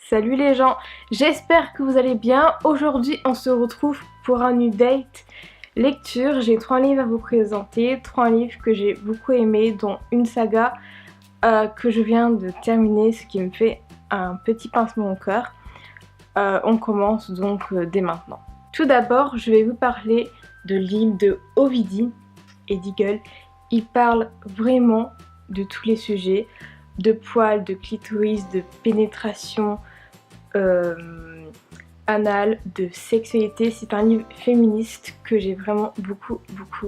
Salut les gens, j'espère que vous allez bien. Aujourd'hui on se retrouve pour un update lecture. J'ai 3 livres à vous présenter, 3 livres que j'ai beaucoup aimés, dont une saga que je viens de terminer, ce qui me fait un petit pincement au cœur. On commence donc dès maintenant. Tout d'abord je vais vous parler de livre de Ovidi et d'Eagle. Il parle vraiment de tous les sujets, de poils, de clitoris, de pénétration anale, de sexualité. C'est un livre féministe que j'ai vraiment beaucoup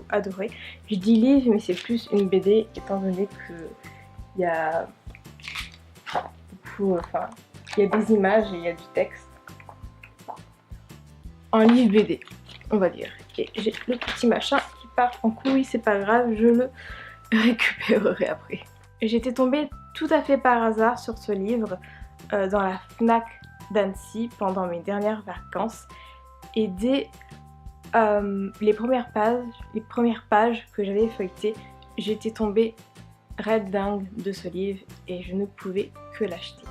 adoré. Je dis livre mais c'est plus une BD étant donné que il y a beaucoup, il y a des images et il y a du texte. Un livre BD, on va dire. Et j'ai le petit machin qui part en couille, c'est pas grave, je le récupérerai après. J'étais tombée tout à fait par hasard sur ce livre dans la FNAC d'Annecy pendant mes dernières vacances, et dès les premières pages que j'avais feuilletées, j'étais tombée red dingue de ce livre et je ne pouvais que l'acheter.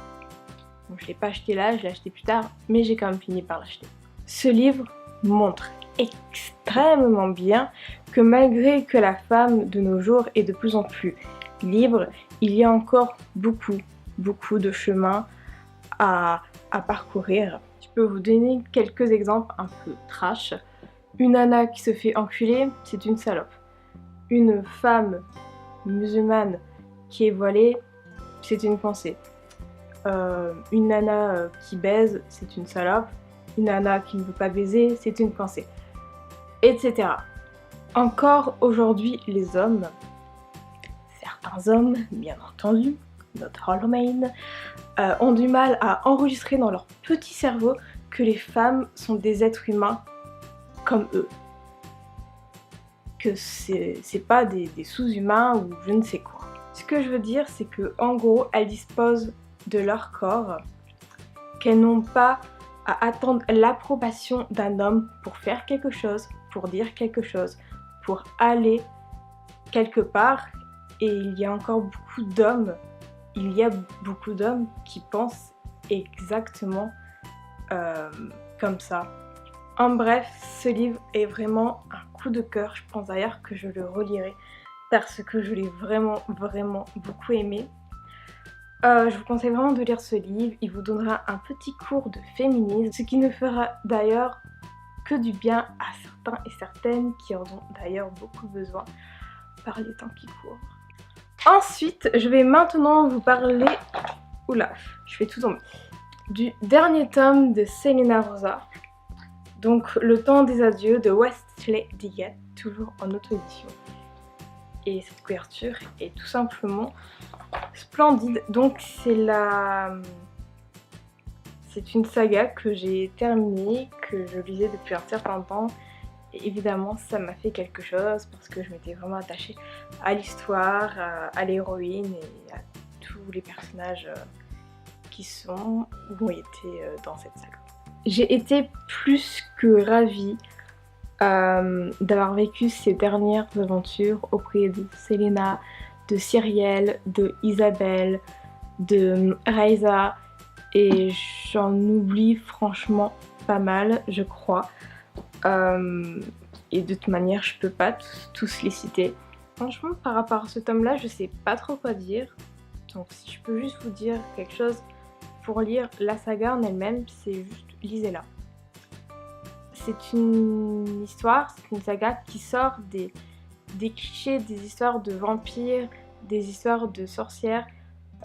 Donc je l'ai pas acheté là, je l'ai acheté plus tard, mais j'ai quand même fini par l'acheter. Ce livre montre extrêmement bien que malgré que la femme de nos jours est de plus en plus libre, il y a encore beaucoup de chemin à parcourir. Je peux vous donner quelques exemples un peu trash. Une nana qui se fait enculer, c'est une salope. Une femme musulmane qui est voilée, c'est une pensée. Une nana qui baise, c'est une salope. Une nana qui ne veut pas baiser, c'est une pensée. Etc. Encore aujourd'hui, les hommes, certains hommes, bien entendu, notre Halloween, ont du mal à enregistrer dans leur petit cerveau que les femmes sont des êtres humains comme eux. Que c'est pas des sous-humains ou je ne sais quoi. Ce que je veux dire, c'est que en gros, elles disposent de leur corps, qu'elles n'ont pas à attendre l'approbation d'un homme pour faire quelque chose, pour dire quelque chose, pour aller quelque part. Et il y a encore beaucoup d'hommes, qui pensent exactement comme ça. En bref, ce livre est vraiment un coup de cœur. Je pense d'ailleurs que je le relirai parce que je l'ai vraiment beaucoup aimé. Je vous conseille vraiment de lire ce livre, il vous donnera un petit cours de féminisme, ce qui ne fera d'ailleurs que du bien à certains et certaines qui en ont d'ailleurs beaucoup besoin par les temps qui courent. Ensuite, je vais maintenant vous parler, oula, je fais tout tomber, du dernier tome de Selena Rosa, donc Le temps des adieux de Wesley Diggett, toujours en auto-édition. Et cette couverture est tout simplement splendide. Donc c'est une saga que j'ai terminée, que je lisais depuis un certain temps. Et évidemment ça m'a fait quelque chose parce que je m'étais vraiment attachée à l'histoire, à l'héroïne et à tous les personnages qui ont été dans cette saga. J'ai été plus que ravie d'avoir vécu ces dernières aventures auprès de Selena, de Cyrielle, de Isabelle, de Raisa, et j'en oublie franchement pas mal, je crois. Et de toute manière, je peux pas tous les citer. Franchement, par rapport à ce tome-là, je sais pas trop quoi dire. Donc si je peux juste vous dire quelque chose pour lire la saga en elle-même, c'est juste lisez-la. C'est une histoire, c'est une saga qui sort des clichés, des histoires de vampires, des histoires de sorcières.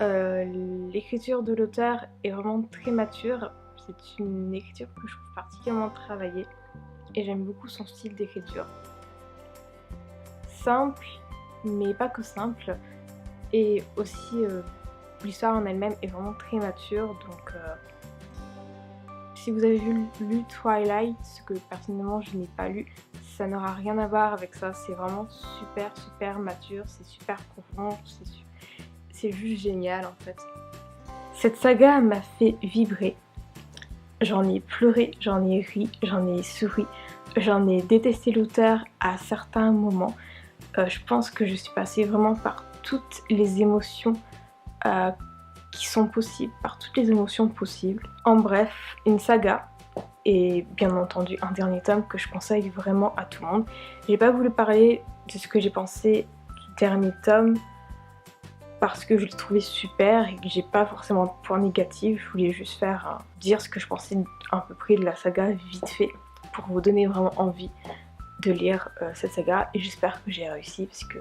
L'écriture de l'auteur est vraiment très mature. C'est une écriture que je trouve particulièrement travaillée et j'aime beaucoup son style d'écriture. Simple, mais pas que simple. Et aussi, l'histoire en elle-même est vraiment très mature. Donc, si vous avez lu Twilight, ce que personnellement je n'ai pas lu, ça n'aura rien à voir avec ça. C'est vraiment super mature, c'est super profond, c'est juste génial en fait. Cette saga m'a fait vibrer. J'en ai pleuré, j'en ai ri, j'en ai souri, j'en ai détesté l'auteur à certains moments. Je pense que je suis passée vraiment par toutes les émotions qui sont possibles, par toutes les émotions possibles. En bref, une saga. Et bien entendu un dernier tome que je conseille vraiment à tout le monde. J'ai pas voulu parler de ce que j'ai pensé du dernier tome parce que je l'ai trouvé super et que j'ai pas forcément de points négatifs. Je voulais juste dire ce que je pensais à peu près de la saga vite fait pour vous donner vraiment envie de lire cette saga, et j'espère que j'ai réussi parce que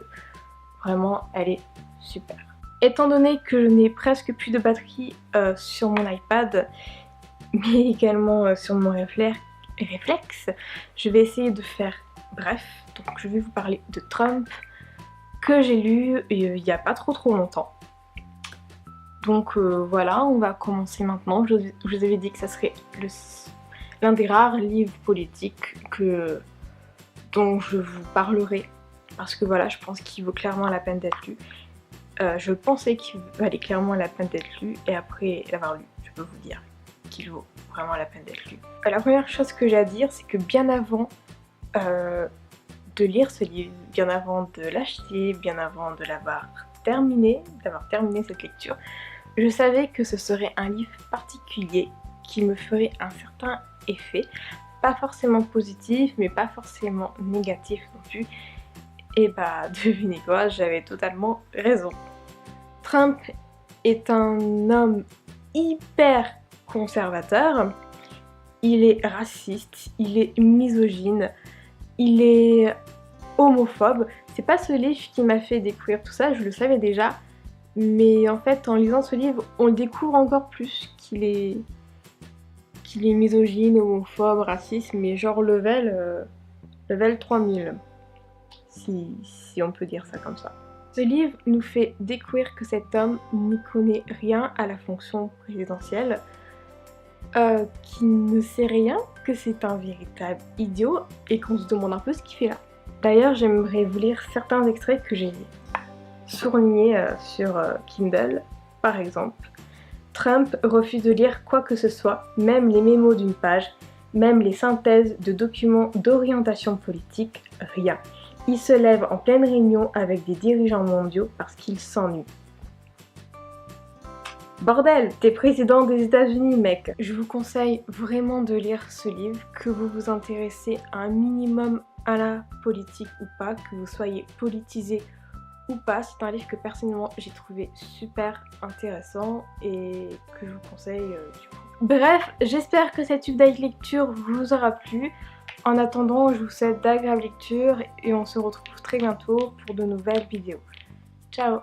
vraiment elle est super. Étant donné que je n'ai presque plus de batterie sur mon iPad, mais également sur mon réflexe, je vais essayer de faire bref. Donc je vais vous parler de Trump, que j'ai lu il n'y a pas trop longtemps. Donc voilà, on va commencer maintenant. Je vous avais dit que ça serait l'un des rares livres politiques dont je vous parlerai, parce que voilà, je pense qu'il vaut clairement la peine d'être lu. Je pensais qu'il valait clairement la peine d'être lu, et après l'avoir lu, je peux vous dire qu'il vaut vraiment la peine d'être lu. La première chose que j'ai à dire, c'est que bien avant de lire ce livre, bien avant de l'acheter, bien avant de d'avoir terminé cette lecture, je savais que ce serait un livre particulier qui me ferait un certain effet, pas forcément positif, mais pas forcément négatif non plus. Et bah devinez quoi, j'avais totalement raison. Trump est un homme hyper conservateur, il est raciste, il est misogyne, il est homophobe. C'est pas ce livre qui m'a fait découvrir tout ça, je le savais déjà, mais en fait en lisant ce livre on le découvre encore plus qu'il est misogyne, homophobe, raciste, mais genre level 3000, si on peut dire ça comme ça. Ce livre nous fait découvrir que cet homme n'y connaît rien à la fonction présidentielle, qui ne sait rien, que c'est un véritable idiot et qu'on se demande un peu ce qu'il fait là. D'ailleurs, j'aimerais vous lire certains extraits que j'ai surlignés sur Kindle. Par exemple, Trump refuse de lire quoi que ce soit, même les mémos d'une page, même les synthèses de documents d'orientation politique, rien. Il se lève en pleine réunion avec des dirigeants mondiaux parce qu'il s'ennuie. Bordel, t'es président des États-Unis, mec! Je vous conseille vraiment de lire ce livre, que vous vous intéressez un minimum à la politique ou pas, que vous soyez politisé ou pas. C'est un livre que personnellement j'ai trouvé super intéressant et que je vous conseille du coup. Bref, j'espère que cette update lecture vous aura plu. En attendant, je vous souhaite d'agréables lectures et on se retrouve très bientôt pour de nouvelles vidéos. Ciao!